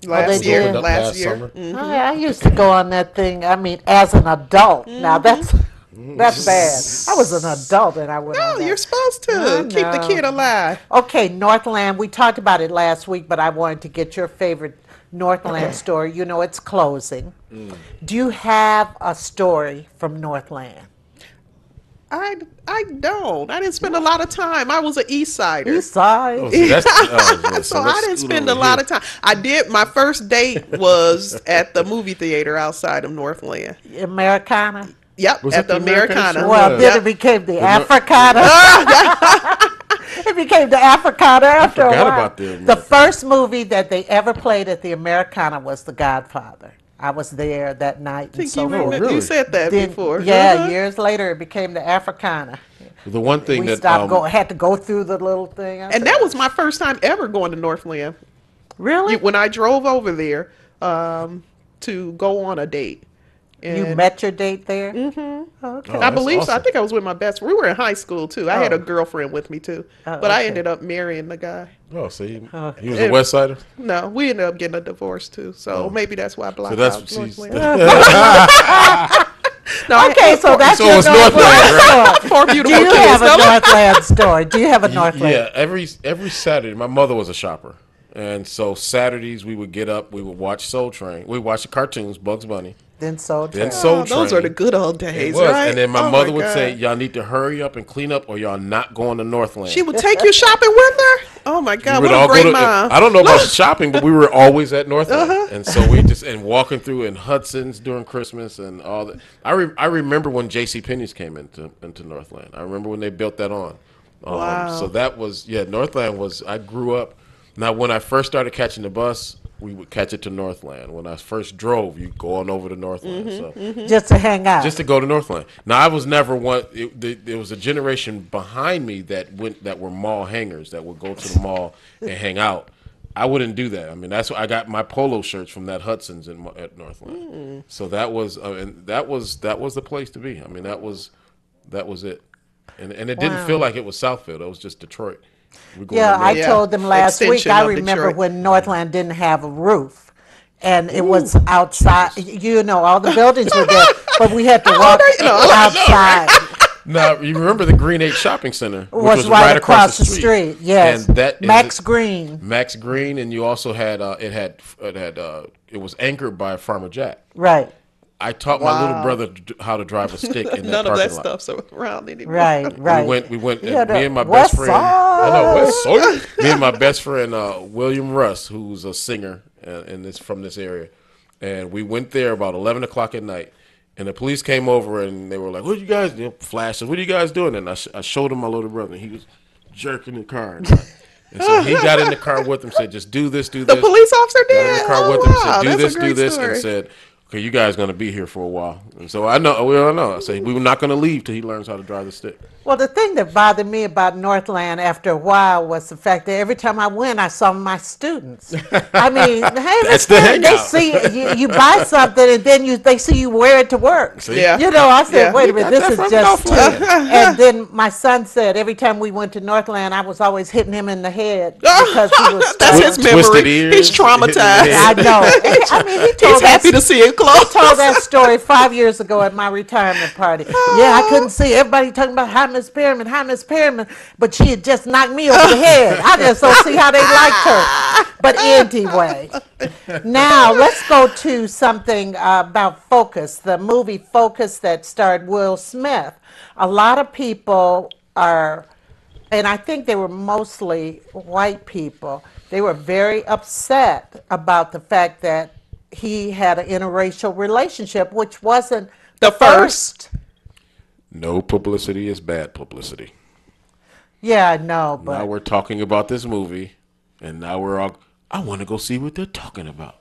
Last they year, did? last year. summer. I used to go on that thing. I mean, as an adult. Now that's bad. I was an adult and I went No, on that. you're supposed to I keep the know. kid alive. Okay, Northland. We talked about it last week, but I wanted to get your favorite Northland story. It's closing. Do you have a story from Northland? I don't. I didn't spend a lot of time. I was an East Sider. East Side. Oh, see, yeah, So I didn't spend a lot of time. I did. My first date was at the movie theater outside of Northland. Americana. Yep, Was at it the the American Americana. show? Well, Yeah. then it became the Africana. It became the Africana after a forgot while. about the The Americana. first movie that they ever played at the Americana was The Godfather. I was there that night. I and think so you, forth. really? you said that Then- before. Yeah, Uh-huh. years later it became the Africana. The one thing We that stopped had to go through the little thing. I And said, that was my first time ever going to Northland. really? When I drove over there to go on a date. You And met your date there? Mm-hmm. Okay. Oh, I that's believe so. I awesome. think I was with my best. We were in high school too. I had Oh. a girlfriend with me too, Oh, but I okay. ended up marrying the guy. Oh, see, Oh. he was a West Sider. No, we ended up getting a divorce too. So Oh. maybe that's why I blocked So that's out what she's. Northland. No, Okay, so that's So your it's Northland, Northland story. four Do beautiful you kids. have a No, Northland story? Do you have a Northland? Yeah, every Saturday, my mother was a shopper, and so Saturdays we would get up, we would watch Soul Train, we would watch the cartoons, Bugs Bunny, Then so then true. Soul Oh, Train. those are the good old It days, was, right? and then my Oh mother would God. say, "Y'all need to hurry up and clean up, or y'all not going to Northland." She would take you shopping with her. Oh my God, We would what a all great go to. mom! I don't know about shopping, but we were always at Northland, and so we just and walking through in Hudson's during Christmas and all that. I remember when J.C. Penney's came into Northland. I remember when they built that on. Wow. So that was Northland was. I grew up. Now when I first started catching the bus, we would catch it to Northland. When I first drove, you go on over to Northland. So. Just to hang out. Just to go to Northland. Now I was never one. There was a generation behind me that were mall hangers that would go to the mall and hang out. I wouldn't do that. I mean, that's why I got my polo shirts from that Hudson's at Northland. So that was and that was the place to be. I mean, that was it, and it didn't Wow. feel like it was Southfield. It was just Detroit. We're going Yeah, to I Yeah. told them last week. Extension I of remember Detroit. when Northland didn't have a roof, and it was outside. All the buildings were there, but we had to walk outside. Now you remember the Green 8 Shopping Center, which Was right across the street. Yes, and that Max Green. Max Green, and you also had it was anchored by Farmer Jack. Right, I taught my little Wow. brother how to drive a stick in that None of parking that lot. stuff's around anymore. right. We went. Yeah, And me and my the West best friend. Side. I know West Side. Me and my best friend William Russ, who's a singer from this area, and we went there about 11 o'clock at night. And the police came over and they were like, "What you guys doing?" Flashes. "What are you guys doing?" And I showed him my little brother. And he was jerking the car. And so he got in the car with him. Said, "Just do this, do The this." police officer Got in did. the car Oh, with him. wow. Said, "Do That's a this, do great this," story. and said, "Okay, you guys going to be here for a while." And so we all know. I said, we were not going to leave till he learns how to drive the stick. Well, the thing that bothered me about Northland after a while was the fact that every time I went, I saw my students. I mean, hey, That's the they hangout. see you buy something and then they see you wear it to work. See? Yeah. I said, Yeah. wait a minute, You this got is that just from too. Northland. And then my son said every time we went to Northland, I was always hitting him in the head because he was That's his stubborn. memory. Twisted ears. He's traumatized. I know. I mean, he told He's happy to us. see it clothes. told that story 5 years ago at my retirement party. Yeah, I couldn't see everybody talking about hi, Miss Perriman, but she had just knocked me over the head. I just don't see how they liked her. But anyway, now let's go to something about Focus, the movie Focus that starred Will Smith. A lot of people are, and I think they were mostly white people, they were very upset about the fact that he had an interracial relationship, which wasn't The first. No publicity is bad publicity. Yeah, I know, Now but we're talking about this movie, and now we're all. I want to go see what they're talking about.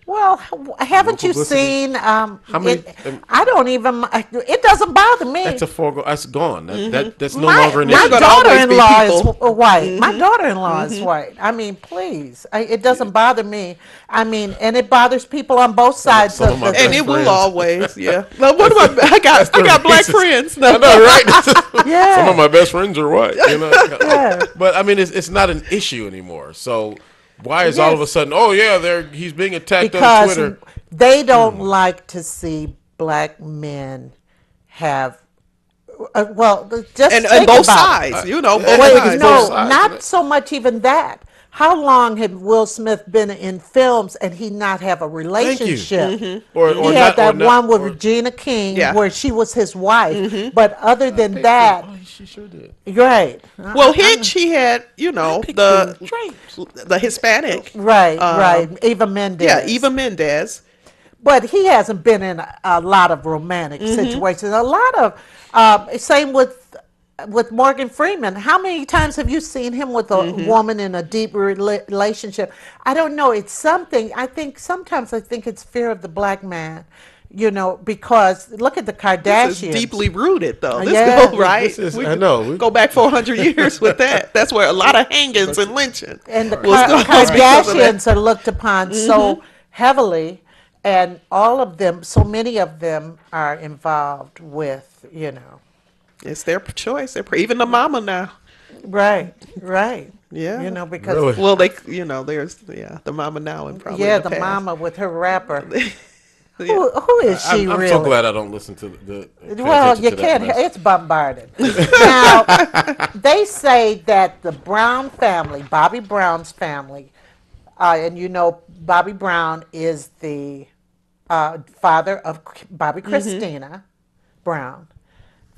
well, haven't you publicity. seen? How many? I don't even. It doesn't bother me. That's a foregone. That's gone. That's no my, longer an my issue. gonna always be daughter-in-law is people. white. My daughter-in-law is white. I mean, please, it doesn't bother me. I mean, and it bothers people on both sides some of of my the. And best it will friends. always, yeah. Now, what do I got black racist. friends. No. I know, right? Yeah. Some of my best friends are white. You know. Yeah. But I mean, it's not an issue anymore. So why is all of a Yes. sudden? Oh yeah, he's being attacked on Because Twitter. they don't like to see black men have. Well, just And think both about it. sides, you know, both Wait, sides. no, both sides, not isn't it? so much even that. How long had Will Smith been in films and he not have a relationship? Or He had that one with or- Regina King Yeah. where she was his wife. But other than that, Oh, she sure did. right. Well, Hitch, he had, you know, the Hispanic. Right, right. Eva Mendes. Yeah, Eva Mendes. But he hasn't been in a lot of romantic situations. A lot of same with Morgan Freeman. How many times have you seen him with a woman in a deep relationship? I don't know. It's something. I think sometimes it's fear of the black man. You know, because look at the Kardashians. This is deeply rooted, though. This Yeah. goes right. This is- We I could know. Go back 400 years with that. That's where a lot of hangings and lynching. And the was because of that. Kardashians are looked upon so heavily, and all of them, so many of them are involved with, you know. It's their choice. Even the mama now. Right, right. Yeah. You know, because Really? Well, there's the mama now and probably yeah, in the past. mama with her rapper. Yeah. Who is she I'm really? so glad I don't listen to the. pay Well, attention you to that can't. mess. It's bombarded. Now, they say that the Brown family, Bobby Brown's family, and you know, Bobby Brown is the father of Bobby Christina Brown.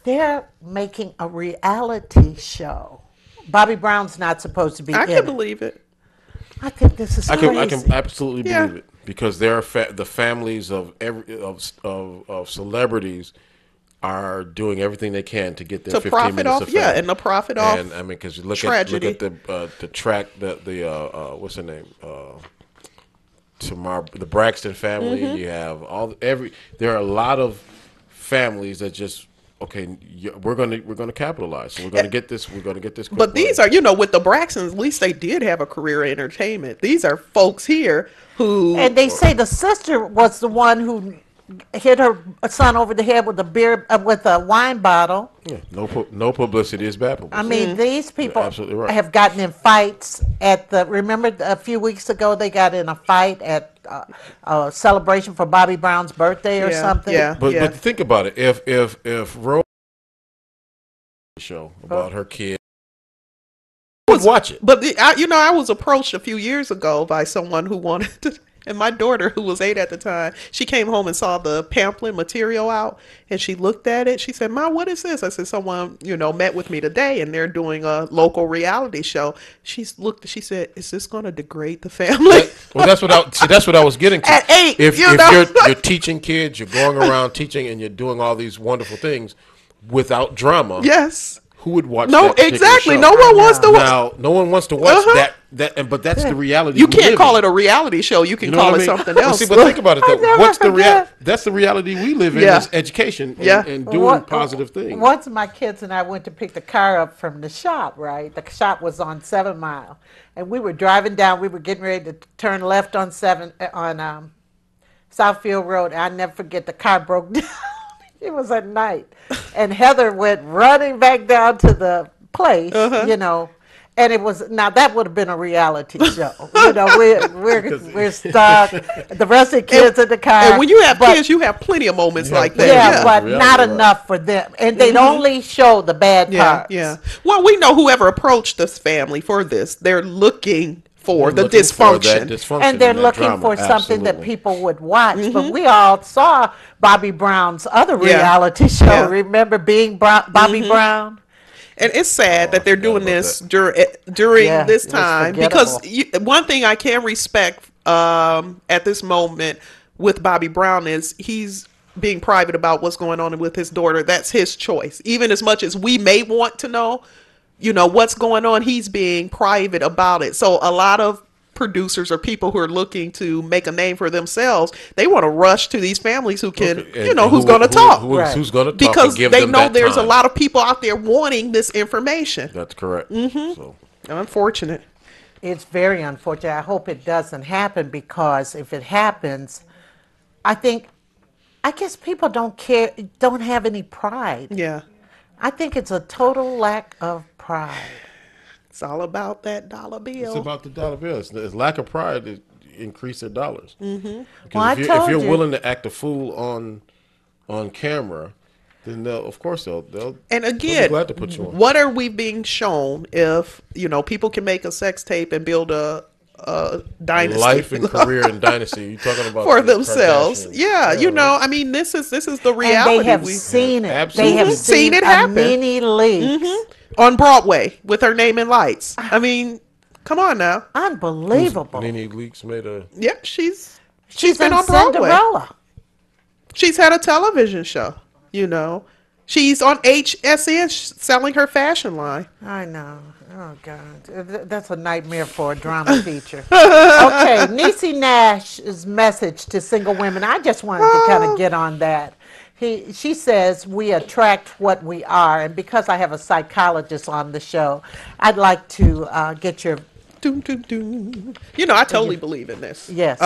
They're making a reality show. Bobby Brown's not supposed to be I in can it. believe it. I think this is I crazy. can absolutely Yeah. believe it because there are the families of of celebrities are doing everything they can to get their To 15 profit minutes off, of yeah, fame. and to profit off And I mean, because you look tragedy. at the track the what's her name Tamar, the Braxton family. Mm-hmm. You have there are a lot of families that just we're gonna capitalize. So we're gonna get this. We're gonna get this. But these are, with the Braxtons, at least they did have a career in entertainment. These are folks here who. And they say the sister was the one who hit her son over the head with a wine bottle. yeah, no publicity is bad publicity. I mean, these people absolutely right. have gotten in fights remember a few weeks ago they got in a fight at a celebration for Bobby Brown's birthday or Yeah, something. yeah. But think about it. If Rose show about her kid, would watch it. But I was approached a few years ago by someone who wanted to, and my daughter, who was 8 at the time, she came home and saw the pamphlet material out, and she looked at it. She said, "Ma, what is this?" I said, "Someone, met with me today, and they're doing a local reality show." She said, "Is this going to degrade the family?" Well, that's what I was getting to. At 8, if you know. you're teaching kids, you're going around teaching, and you're doing all these wonderful things without drama. Yes. Who would watch? No, that particular exactly. show? No one wants to watch. Now, no one wants to watch Uh-huh. but that's the reality. You we can't live call in. it a reality show. You can You know call what it I mean? something Well, else. see, but think about it though. never What's the forget. That's the reality we live in Yeah. is education and, Yeah. and doing What- positive things. Once my kids and I went to pick the car up from the shop, right? The shop was on 7 Mile. And we were driving down. We were getting ready to turn left on Southfield Road. And I never forget, the car broke down. It was at night. And Heather went running back down to the place, And it was, now that would have been a reality show. You know, we're stuck. The rest of the kids in the car. And when you have but- kids, you have plenty of moments like that. yeah, Yeah. but Reality, not right. enough for them. And they'd only show the bad Yeah, parts. yeah. Well, we know whoever approached this family for this, they're looking for the Looking for that dysfunction. dysfunction And they're that looking drama, for something that absolutely. people would watch. But we all saw Bobby Brown's other Yeah. reality show. Yeah. Remember being Bobby Brown? And it's sad that they're forgot doing about this that. during Yeah, this it was time, because forgettable. one thing I can respect at this moment with Bobby Brown is he's being private about what's going on with his daughter. That's his choice. Even as much as we may want to know, you know, what's going on, he's being private about it. So a lot of producers or people who are looking to make a name for themselves, they want to rush to these families who can, Okay, you know, and who's going to talk. Right. Who's going to talk? Because and give they them know that there's a time. lot of people out there wanting this information. That's correct. So, Unfortunate. It's very unfortunate. I hope it doesn't happen, because if it happens, I guess people don't care, don't have any pride. Yeah. I think it's a total lack of pride. It's all about that dollar bill. it's about the dollar bill. It's lack of pride that increase their dollars. Well, If I you're, told if you're you. willing to act a fool on camera, then of course they'll And they'll be again, glad to put you on. what are we being shown if, you know, people can make a sex tape and build a dynasty Life and career and dynasty. You talking about for the themselves? Kardashians. Yeah, you know, right. I mean, this is the reality. And they have we, seen it. Absolutely. They have Mhm. Seen seen it a happen. many leaks. on Broadway with her name in lights. I mean, come on now. Unbelievable. Nene Leakes made a. Yeah, she's She's been in on Broadway. Cinderella. She's had a television show. You know, she's on HSN selling her fashion line. I know. Oh, God. That's a nightmare for a drama feature. Okay, Niecy Nash's message to single women. I just wanted to kind of get on that. She says, we attract what we are. And because I have a psychologist on the show, I'd like to get your, Doom, doom, doom. You know, I totally believe in this. yes.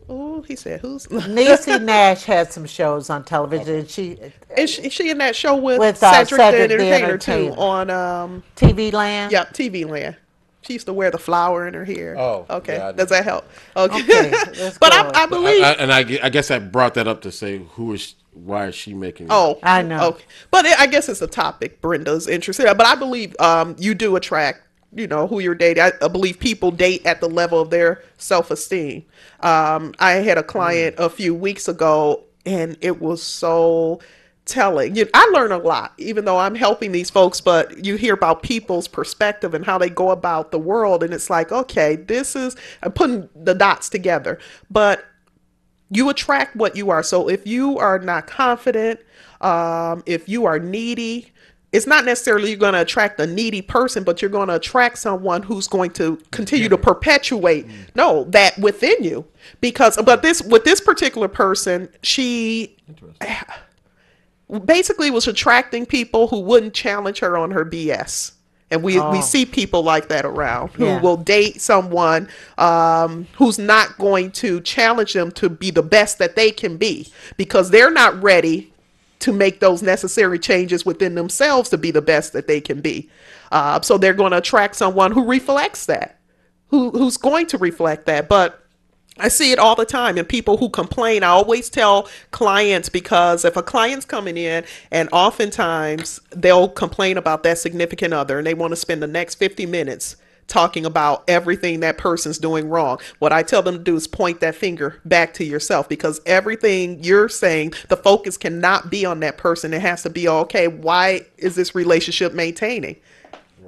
Oh, he said, who's? Niecy Nash had some shows on television. And Is she in that show with Cedric Cedric the the Entertainer too Entertainer. on TV Land. yeah, TV Land. She used to wear the flower in her hair. Oh, okay. yeah, I Does that help? Okay. Okay, let's but go. I believe. I guess I brought that up to say why is she making? Oh, I know. Okay. But I guess it's a topic Brenda's interested in. But I believe you do attract, you know, who you're dating. I believe people date at the level of their self-esteem. I had a client a few weeks ago, and it was so telling. I learn a lot, even though I'm helping these folks, but you hear about people's perspective and how they go about the world, and it's like, okay, I'm putting the dots together. But you attract what you are. So if you are not confident, if you are needy, it's not necessarily you're going to attract a needy person, but you're going to attract someone who's going to continue to perpetuate that within you. But with this particular person, she basically was attracting people who wouldn't challenge her on her BS. And we see people like that around who Yeah. will date someone who's not going to challenge them to be the best that they can be, because they're not ready to make those necessary changes within themselves to be the best that they can be. So they're going to attract someone who reflects that, who's going to reflect that. But I see it all the time, and people who complain, I always tell clients, because if a client's coming in and oftentimes they'll complain about that significant other and they want to spend the next 50 minutes talking about everything that person's doing wrong. What I tell them to do is point that finger back to yourself, because everything you're saying, the focus cannot be on that person. It has to be, okay, why is this relationship maintaining?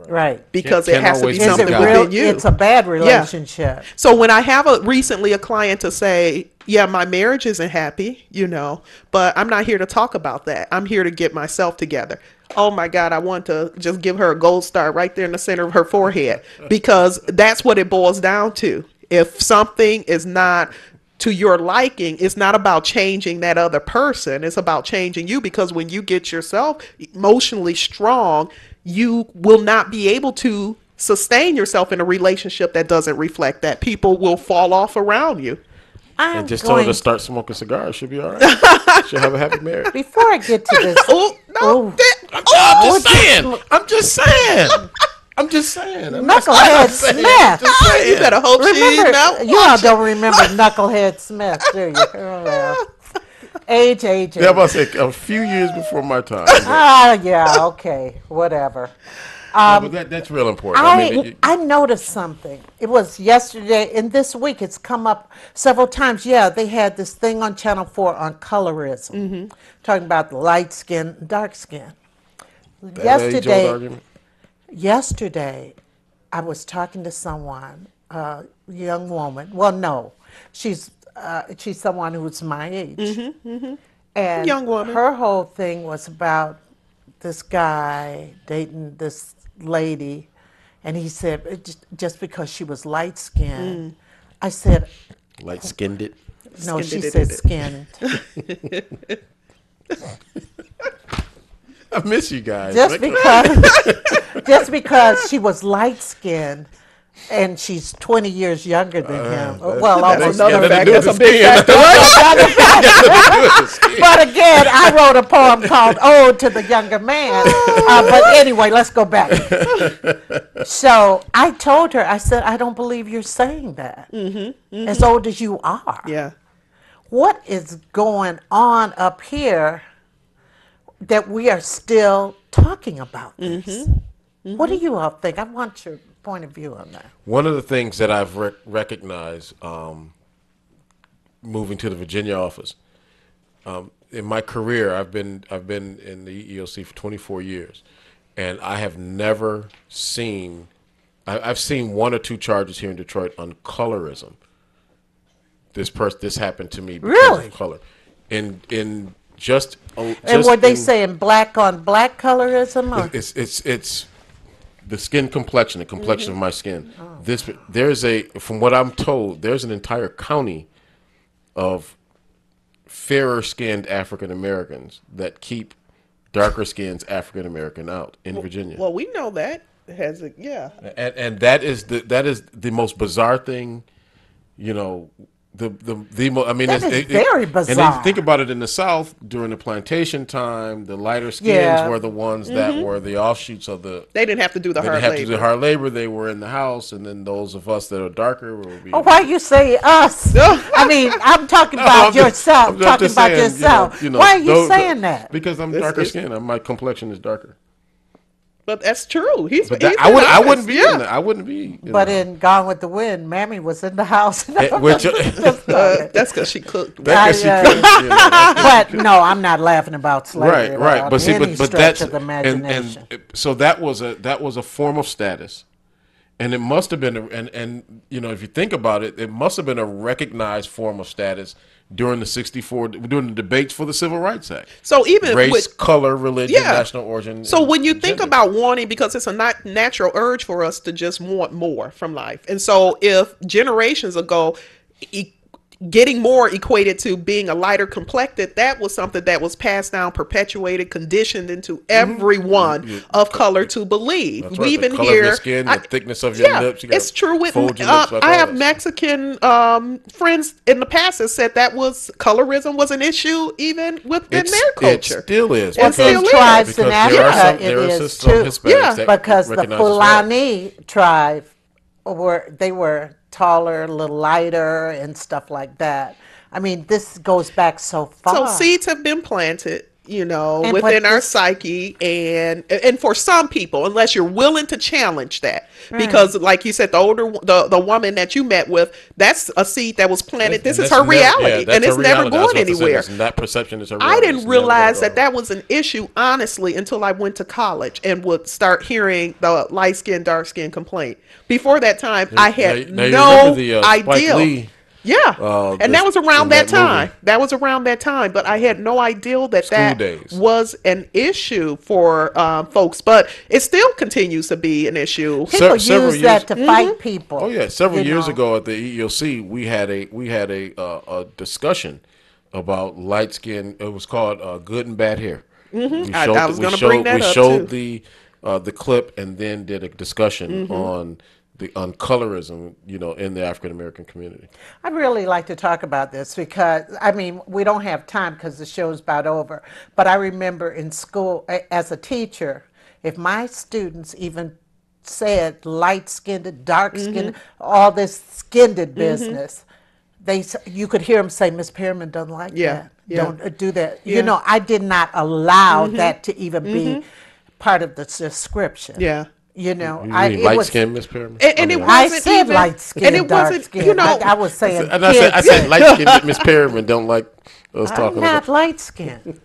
Right. Because Can't it has to always be be Is something it God. real? within you. It's a bad relationship. So when I have recently a client to say, yeah, my marriage isn't happy, you know, but I'm not here to talk about that. I'm here to get myself together. Oh my God, I want to just give her a gold star right there in the center of her forehead, because that's what it boils down to. If something is not to your liking, it's not about changing that other person. It's about changing you, because when you get yourself emotionally strong, you will not be able to sustain yourself in a relationship that doesn't reflect that. People will fall off around you. I'm and just tell her going to start smoking cigars. She'll be all right. She'll have a happy marriage. before I get to this. Oh no! Ooh. I'm would just you saying. smoke- I'm just saying. I'm just saying. I'm not- Knucklehead I'm just saying. Smith. I'm just saying. You better hope she's Remember, not you all watching. don't remember Knucklehead Smith, do you? Oh, well. Age. Yeah, I'm about to say a few years before my time. Ah, yeah, okay, whatever. But that's real important. I mean, I noticed something. It was yesterday, and this week it's come up several times. Yeah, they had this thing on Channel 4 on colorism, talking about the light skin, dark skin. Yesterday, I was talking to someone, a young woman. Well, no, she's someone who's my age, and Young woman. her whole thing was about this guy dating this lady, and he said just because she was light skinned. I said, light skinned it. no, she Skinned-it. said skinned. I miss you guys. Just because she was light skinned and she's 20 years younger than him. Well, That's almost another 30. fact. That's a big factor. But again, I wrote a poem called Ode to the Younger Man. But anyway, let's go back. So I told her, I said, I don't believe you're saying that. As old as you are. Yeah. What is going on up here that we are still talking about this? What do you all think? I want your point of view on that. One of the things that I've recognized moving to the Virginia office in my career, I've been in the EEOC for 24 years, and I have never seen. I've seen one or two charges here in Detroit on colorism. This happened to me because Really? of color, in just. And what they saying, black on black colorism? Or? It's the skin complexion, the complexion of my skin. There's from what I'm told, there's an entire county of fairer skinned African Americans that keep darker skinned African American out in Virginia. Well, we know that has a yeah. And that is the most bizarre thing, you know. I mean, That is very And then bizarre. think about it in the South during the plantation time. The lighter skins Yeah. were the ones that were the offshoots of the. They didn't have to do the They hard didn't have to labor. do the hard labor. They were in the house, and then those of us that are darker will be. Oh, why you say us? I mean, I'm talking about yourself. I'm just Talking about saying, yourself. you know, Why are you those- saying that? Because I'm This darker is- skinned. My complexion is darker. But that's true. He's, But he's I been honest. wouldn't be Yeah. in that. I wouldn't be. You But know. in Gone with the Wind, Mammy was in the house. Which, That's because she cooked. that 'cause she I- could, you know, But no, I'm not laughing about slavery. at right. all, But see, any but stretch that's of the imagination. and so that was a form of status, and it must have been and you know, if you think about it, it must have been a recognized form of status during the debates for the Civil Rights Act. So even Race, with color, religion, Yeah. national origin. So and when you think gender. about wanting, because it's a not natural urge for us to just want more from life, and so if generations ago, getting more equated to being a lighter complected, that was something that was passed down, perpetuated, conditioned into everyone of color to believe. That's We right, even the color of your hear skin, the thickness of your lips. You got it's true with fold your lips, like I all have that. Mexican friends in the past that said that was colorism was an issue even within their culture. It still is. It still in is. tribes because in there are Africa, there it are is some too. Hispanics Yeah, that Because the recognize as well. Fulani tribe were taller, a little lighter, and stuff like that. I mean, this goes back so far. So seeds have been planted, you know, And within but our this- psyche, and for some people, unless you're willing to challenge that, because like you said, the woman that you met with, that's a seed that was planted. This is That's her reality, that's and her it's never reality. That's going what I said. anywhere. It's- That perception is her I reality. didn't It's never gonna realize go that away. that was an issue, honestly, until I went to college and would start hearing the light skin, dark skin complaint. Before that time, I had Now you no remember the, Spike idea. Lee, Yeah, and that was around in that that time. movie. That was around that time, but I had no idea that that days. was an issue for folks. But it still continues to be an issue. People several use that years- to fight people. Oh yeah, several you years know. ago at the EEOC, we had a discussion about light skin. It was called good and bad hair. We I was we gonna showed- bring that we up, showed too. the clip and then did a discussion on colorism, in the African American community. I'd really like to talk about this because, I mean, we don't have time because the show's about over. But I remember in school, as a teacher, if my students even said light-skinned, dark-skinned, all this skinned business, you could hear them say, Miss Perriman doesn't like that. Don't do that. Yeah. I did not allow that to even be part of the description. Yeah. You mean light skin, Miss Perriman? And it I wasn't said even light skin, and it dark wasn't, skin. I was saying And I said light skin Miss Perriman don't like us I'm talking not about. light skinned.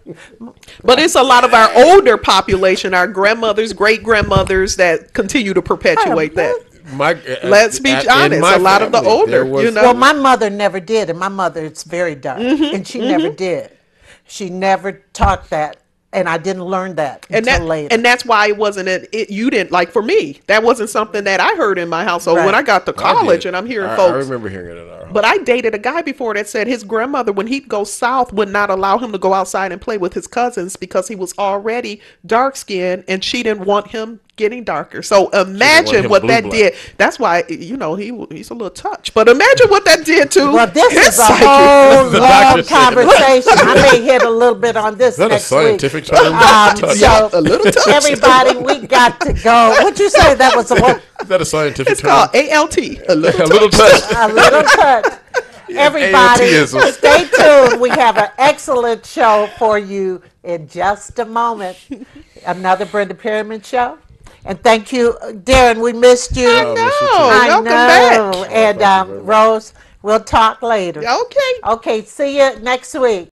but it's a lot of our older population, our grandmothers, great grandmothers that continue to perpetuate that. Let's be honest, a lot of the older, Well, my mother never did, and my mother is very dark, and she never did. She never taught that, and I didn't learn that until later. And that's why it wasn't you didn't, like, for me, that wasn't something that I heard in my household when I got to college, and I'm hearing folks. I remember hearing it in our house. But I dated a guy before that said his grandmother, when he'd go south, would not allow him to go outside and play with his cousins because he was already dark skinned and she didn't want him getting darker. So imagine what that did. That's why, he's a little touch. But imagine what that did to this his is a psyche. whole The long doctor said. conversation. I may hit a little bit on this Is that a next week. scientific term? So A little touch. everybody, we got to go. What'd you say? That was a what? Is that a scientific It's term? called ALT. A A little little touch. A little touch. Everybody, ALTism. stay tuned. We have an excellent show for you in just a moment. Another Brenda Perriman show. And thank you, Darren. We missed you. I know. I Welcome know. back. And Rose, we'll talk later. Okay. Okay, see you next week.